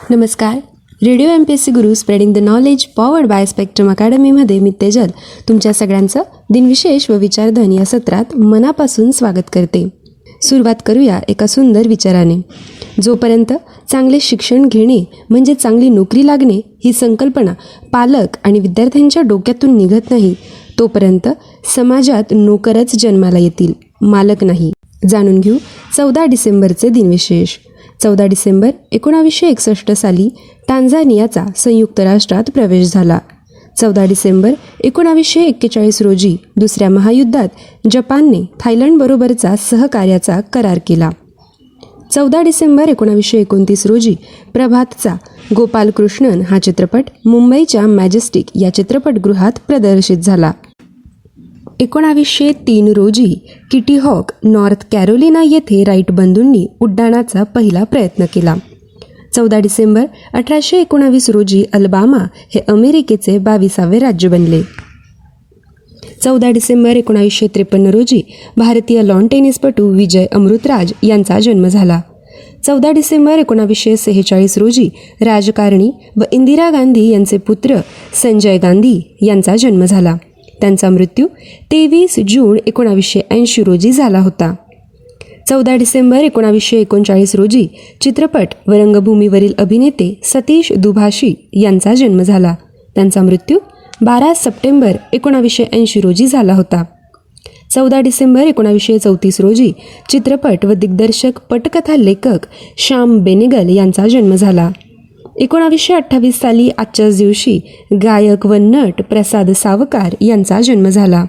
नमस्कार. Radio MPSC Guru spreading the knowledge powered by spectrum अकॅडमीमध्ये मी तेजल तुमच्या सगळ्यांचं दिनविशेष व विचारधन या सत्रात मनापासून स्वागत करते. सुरुवात करूया एका सुंदर विचाराने. जोपर्यंत चांगले शिक्षण घेणे म्हणजे चांगली नोकरी लागणे ही संकल्पना पालक आणि विद्यार्थ्यांच्या डोक्यातून निघत नाही, तोपर्यंत समाजात नोकरच जन्माला येतील, मालक नाही. जाणून घेऊ 14 डिसेंबरचे दिनविशेष. 14 डिसेंबर 1961 साली टांझानियाचा संयुक्त राष्ट्रात प्रवेश झाला. 14 डिसेंबर 1941 रोजी दुसऱ्या महायुद्धात जपानने थायलंडबरोबरचा सहकार्याचा करार केला. 14 डिसेंबर 1929 रोजी प्रभातचा गोपालकृष्णन हा चित्रपट मुंबईच्या मॅजेस्टिक या चित्रपटगृहात प्रदर्शित झाला. 1903 रोजी किटी हॉक नॉर्थ कॅरोलिना येथे राईट बंधूंनी उड्डाणाचा पहिला प्रयत्न केला. 14 डिसेंबर 1819 रोजी अल्बामा हे अमेरिकेचे 22वे राज्य बनले. 14 डिसेंबर 1953 रोजी भारतीय लॉन टेनिसपटू विजय अमृतराज यांचा जन्म झाला. 14 डिसेंबर 1946 रोजी राजकारणी व इंदिरा गांधी यांचे पुत्र संजय गांधी यांचा जन्म झाला. त्यांचा मृत्यू 23 जून 1980 रोजी झाला होता. 14 डिसेंबर 1939 रोजी चित्रपट व रंगभूमीवरील अभिनेते सतीश दुभाषी यांचा जन्म झाला. त्यांचा मृत्यू 12 सप्टेंबर 1980 रोजी झाला होता. 14 डिसेंबर 1934 रोजी चित्रपट व दिग्दर्शक पटकथा लेखक श्याम बेनेगल यांचा जन्म झाला. 1928 साली आजच्याच दिवशी गायक व नट प्रसाद सावकार यांचा जन्म झाला.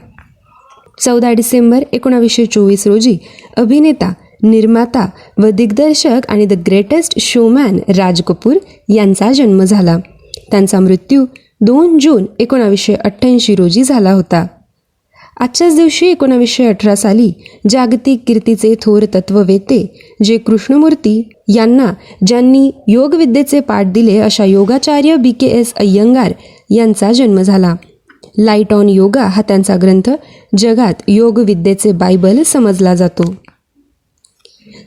14 डिसेंबर 1924 रोजी अभिनेता, निर्माता व दिग्दर्शक आणि the greatest showman Raj Kapoor यांचा जन्म झाला. त्यांचा मृत्यू 2 जून 1988 रोजी झाला होता. आजच्याच दिवशी 1918 साली जागतिक कीर्तीचे थोर तत्ववेत्ते जे कृष्णमूर्ती यांना ज्यांनी योगविद्येचे पाठ दिले अशा योगाचार्य BKS अय्यंगार यांचा जन्म झाला. लाईट ऑन योगा हा त्यांचा ग्रंथ जगात योगविद्येचे बायबल समजला जातो.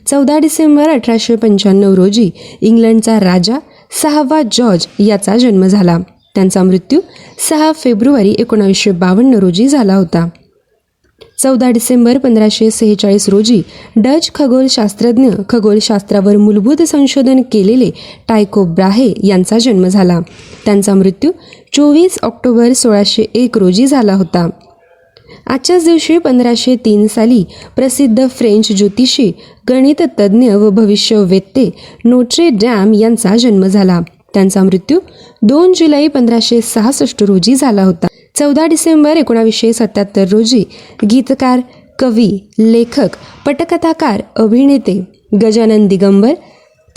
14 डिसेंबर 1895 रोजी इंग्लंडचा राजा 6वा जॉर्ज याचा जन्म झाला. त्यांचा मृत्यू 6 फेब्रुवारी 1952 रोजी झाला होता. 14 डिसेंबर 1546 रोजी डच खगोलशास्त्रज्ञ, खगोलशास्त्रावर मूलभूत संशोधन केलेले टायको ब्राहे यांचा जन्म झाला. त्यांचा मृत्यू 24 ऑक्टोबर 1601 रोजी झाला होता. आजच्याच दिवशी 1503 साली प्रसिद्ध फ्रेंच ज्योतिषी, गणिततज्ज्ञ व भविष्यवेत्ते नोट्रे डॅम यांचा जन्म झाला. त्यांचा मृत्यू 2 जुलै 1566 रोजी झाला होता. 14 डिसेंबर 1977 रोजी गीतकार, कवी, लेखक, पटकथाकार, अभिनेते गजानन दिगंबर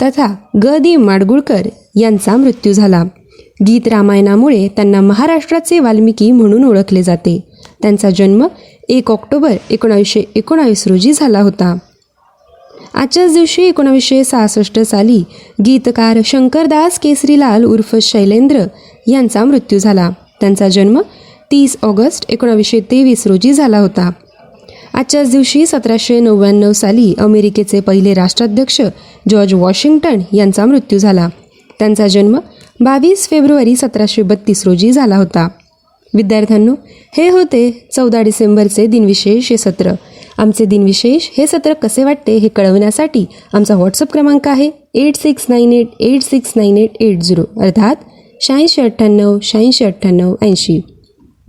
तथा ग.दी. माडगूळकर यांचा मृत्यू झाला. गीत रामायणामुळे त्यांना महाराष्ट्राचे वाल्मिकी म्हणून ओळखले जाते. त्यांचा जन्म 1 ऑक्टोबर 1919 रोजी झाला होता. आजच्याच दिवशी 1966 साली गीतकार शंकरदास केसरीलाल उर्फ शैलेंद्र यांचा मृत्यू झाला. त्यांचा जन्म 30 ऑगस्ट 1923 रोजी झाला होता. आजच्याच दिवशी 1799 साली अमेरिकेचे पहिले राष्ट्राध्यक्ष जॉर्ज वॉशिंग्टन यांचा मृत्यू झाला. त्यांचा जन्म 22 फेब्रुवारी 1732 रोजी झाला होता. विद्यार्थ्यांनो, हे होते 14 डिसेंबरचे दिनविशेष हे सत्र. आमचे दिनविशेष हे सत्र कसे वाटते हे कळवण्यासाठी आमचा व्हॉट्सअप क्रमांक आहे 8698869880 अर्थात 8698 8698 80.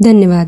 धन्यवाद.